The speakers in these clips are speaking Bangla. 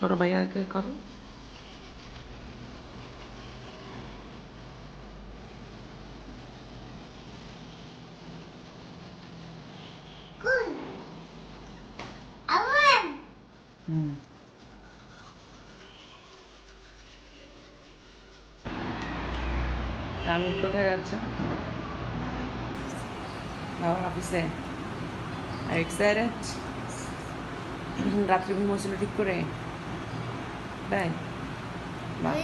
করো ভাইয়াকে করো। আমি কোথায় যাচ্ছে? বাবার অফিসে। আর এক্সাইটেড? রাত্রে ঘুমোচ্ছিল ঠিক করে? তাই? বাহ।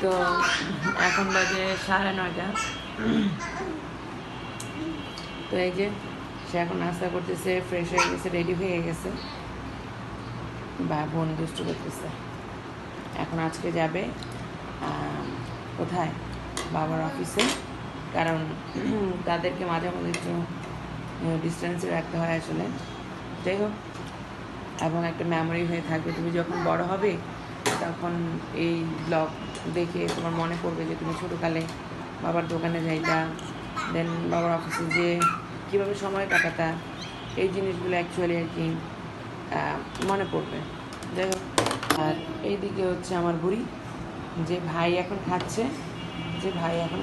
তো এখন বাজে 9:30। তো এই যে সে এখন নাস্তা করতেছে, ফ্রেশ হয়ে গেছে, রেডি হয়ে গেছে। বা বোন দুষ্টু করতেছে। এখন আজকে যাবে কোথায়? বাবার অফিসে। কারণ তাদেরকে মাঝে মাঝে একটু ডিস্টেন্সে রাখতে হয় আসলে। যাই হোক, এবং একটা মেমোরি হয়ে থাকবে। তুমি যখন বড় হবে তখন এই ব্লগ দেখে তোমার মনে পড়বে যে তুমি ছোটোকালে বাবার দোকানে যাইতা, দেন বাবার অফিসে যে কীভাবে সময় কাটাতা, এই জিনিসগুলো অ্যাকচুয়ালি আর কি মনে পড়বে। যাই হোক, আর এইদিকে হচ্ছে আমার বুড়ি, যে ভাই এখন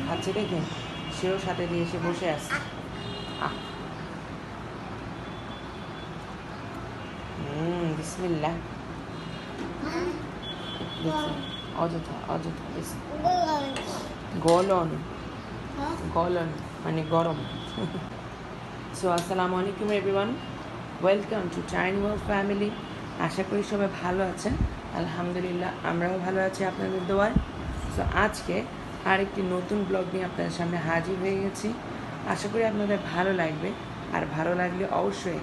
খাচ্ছে দেখে সেও সাথে দিয়ে এসে বসে আছে। বিসমিল্লাহ। অযথা অযথা গলন গলন মানে গরম। সো আসসালামু আলাইকুম everyone, welcome to Tiny World family. আশা করি সবাই ভালো আছেন। আলহামদুলিল্লাহ আমরাও ভালো আছি আপনাদের দোয়ায়। সো আজকে আরেকটি নতুন ব্লগ নিয়ে আপনাদের সামনে হাজির হয়ে গেছি। আশা করি আপনাদের ভালো লাগবে, আর ভালো লাগলে অবশ্যই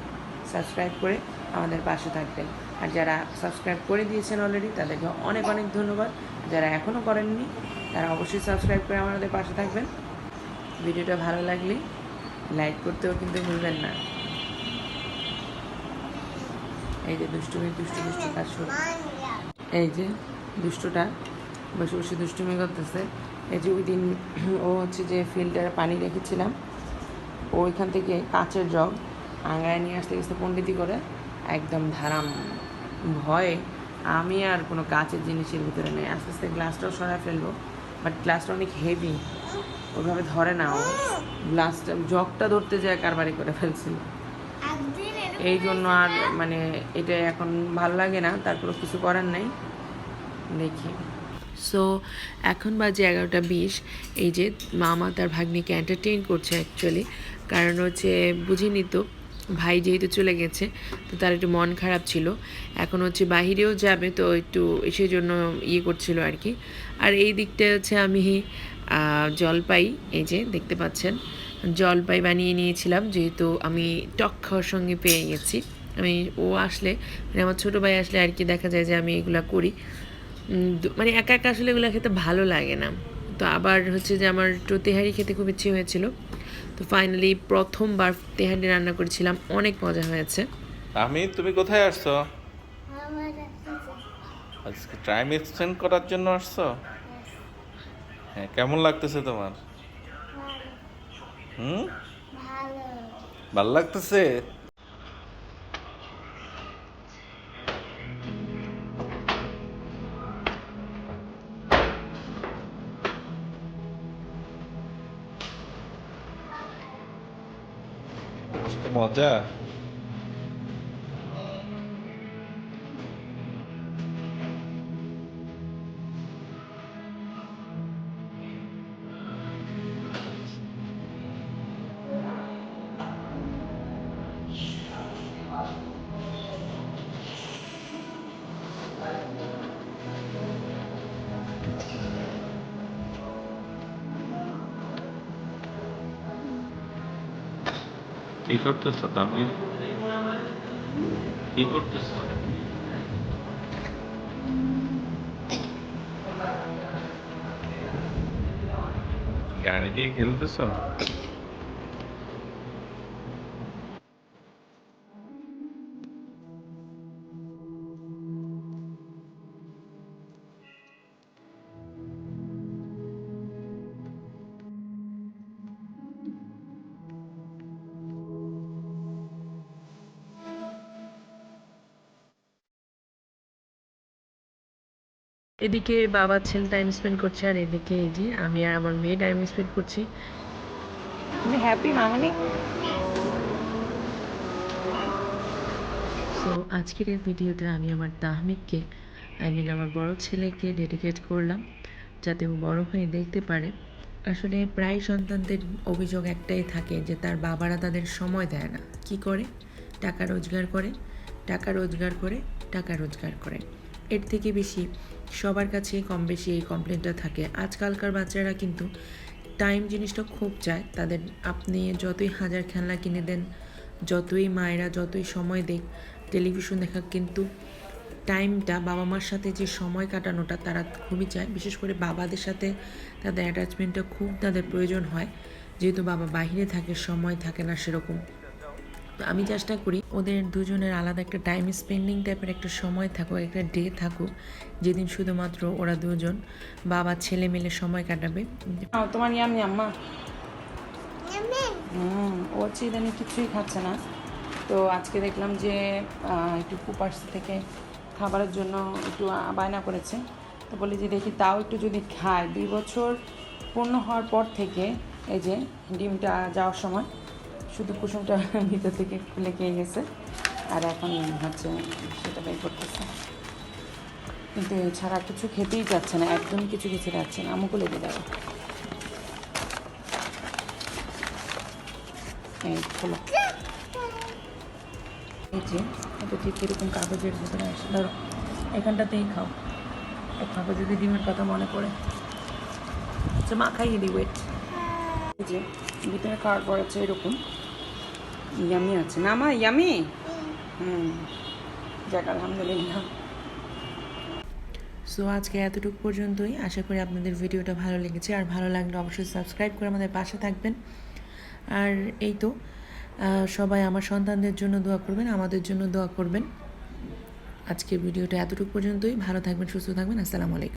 সাবস্ক্রাইব করে আমাদের পাশে থাকবেন। আর যারা সাবস্ক্রাইব করে দিয়েছেন অলরেডি তাদেরকে অনেক অনেক ধন্যবাদ। যারা এখনও করেননি তারা অবশ্যই সাবস্ক্রাইব করে আমাদের পাশে থাকবেন। ভিডিওটা ভালো লাগলে লাইক করতেও কিন্তু ভুলবেন না। এই যে দুষ্টুমি কাজ শুরু। এই যে দুষ্টুটা বসে বসে দুষ্টুমি করতেছে। এই যে ওই দিন ও হচ্ছে যে ফিল্টারে পানি রেখেছিলাম, ওইখান থেকে কাচের জগ আঙায় নিয়ে আসতে গেছে পণ্ডিতি করে, একদম ধারাম। ভয়ে আমি আর কোনো কাচের জিনিসের ভিতরে নেই, আস্তে আস্তে গ্লাসটাও সরায় ফেলবো, বাট গ্লাসটা অনেক হেভি, ওইভাবে ধরে না। ও গ্লাসটা জগটা ধরতে যায় কারবারি করে ফেলছিল। এই জন্য আর মানে এটা এখন ভালো লাগে না, তারপরে কিছু করার নাই, দেখি। সো এখন বাজে 11:20। এই যে মামা তার ভাগ্নিকে এন্টারটেইন করছে অ্যাকচুয়ালি, কারণ হচ্ছে বুঝিনি তো, ভাই যেহেতু চলে গেছে তো তার একটু মন খারাপ ছিল। এখন হচ্ছে বাহিরেও যাবে, তো একটু সেই জন্য করছিল আর কি। আর এই দিকটা হচ্ছে আমি জলপাই, এই যে দেখতে পাচ্ছেন, জলপাই বানিয়ে নিয়েছিলাম, যেহেতু আমি টক খাওয়ার সঙ্গে পেয়ে গেছি। আমি ও আসলে মানে আমার ছোটো ভাই আসলে আর কি দেখা যায় যে আমি এগুলা করি, মানে একা একা আসলে এগুলো খেতে ভালো লাগে না। তো আবার হচ্ছে যে আমার একটু তেহারি খেতে খুব ইচ্ছে হয়েছিল, তো ফাইনালি প্রথমবার তেহারি রান্না করেছিলাম, অনেক মজা হয়েছে। তুমি কোথায় আসছো? আজকে টাইম এক্সটেন্ড করার জন্য আসছো? হ্যাঁ, কেমন লাগতেছে তোমার? হুম, ভালো লাগতেছে। মজা। কি করতেছো তুমি? কি করতেছো? গাড়ি দিয়ে খেলতেছো? এদিকে বাবা ছেলে টাইম স্পেন্ড করছে, আর এদিকে এই যে আমি আর আমার মেয়ে টাইম স্পেন্ড করছি। তুমি হ্যাপি মামনি? সো আজকের এই ভিডিওতে আমি আমার তাহমিদকে, আমার বড় ছেলেকে ডেডিকেট করলাম, যাতে ও বড় হয়ে দেখতে পারে। আসলে প্রায় সন্তানদের অভিযোগ একটাই থাকে যে তার বাবারা তাদের সময় দেয় না। কি করে? টাকা রোজগার করে, টাকা রোজগার করে, টাকা রোজগার করে। এর থেকে বেশি সবার কাছে কম বেশি এই কমপ্লেনটা থাকে। আজকালকার বাচ্চারা কিন্তু টাইম জিনিসটা খুব চায় তাদের। আপনি যতই হাজার খেলনা কিনে দেন, যতই মায়েরা যতই সময় দেখ টেলিভিশন দেখা, কিন্তু টাইমটা বাবা মার সাথে যে সময় কাটানোটা তারা খুবই চায়। বিশেষ করে বাবাদের সাথে তাদের অ্যাটাচমেন্টটা খুব তাদের প্রয়োজন হয়, যেহেতু বাবা বাইরে থাকে, সময় থাকে না সেরকম। তো আমি চেষ্টা করি ওদের দুজনের আলাদা একটা টাইম স্পেন্ডিং টাইপের একটা সময় থাকুক, একটা ডে থাকুক, যেদিন শুধুমাত্র ওরা দুজন বাবা ছেলে মিলে সময় কাটাবে। তোমার ইয়াম আম্মা ও হচ্ছে ইদানিং কিছুই খাচ্ছে না। তো আজকে দেখলাম যে একটু কুপার্স থেকে খাবারের জন্য একটু বায়না করেছে। তো বলি যে দেখি তাও একটু যদি খায়। 2 বছর পূর্ণ হওয়ার পর থেকে এই যে ডিমটা যাওয়ার সময় শুধু কুসুমটা ভিতর থেকে খুলে খেয়ে গেছে, আর এখন হচ্ছে সেটা বের করতেছে। কিন্তু এছাড়া কিছু খেতেই যাচ্ছে না, একদম কিছু খেতে যাচ্ছে না। আমুকও লেগে যাবে। এই খোলো। এই যে এটা ঠিক এরকম কাগজের ভিতরে আসে, ধরো এখানটাতেই খাও। খাবো যদি ডিমের কথা মনে পড়ে। আচ্ছা মা খাইয়ে দিই, ওয়েট। এই যে ভিতরে খাওয়ার পর আছে এরকম ইয়ামি আছে না মা? ইয়ামি। যাক আলহামদুলিল্লাহ। সো আজকে এতটুকু পর্যন্তই। আশা করি আপনাদের ভিডিওটা ভালো লেগেছে, আর ভালো লাগলে অবশ্যই সাবস্ক্রাইব করে আমাদের পাশে থাকবেন। আর এই তো সবাই আমার সন্তানদের জন্য দোয়া করবেন, আমাদের জন্য দোয়া করবেন। আজকের ভিডিওটা এতটুকু পর্যন্তই। ভালো থাকবেন, সুস্থ থাকবেন। আসসালামু আলাইকুম।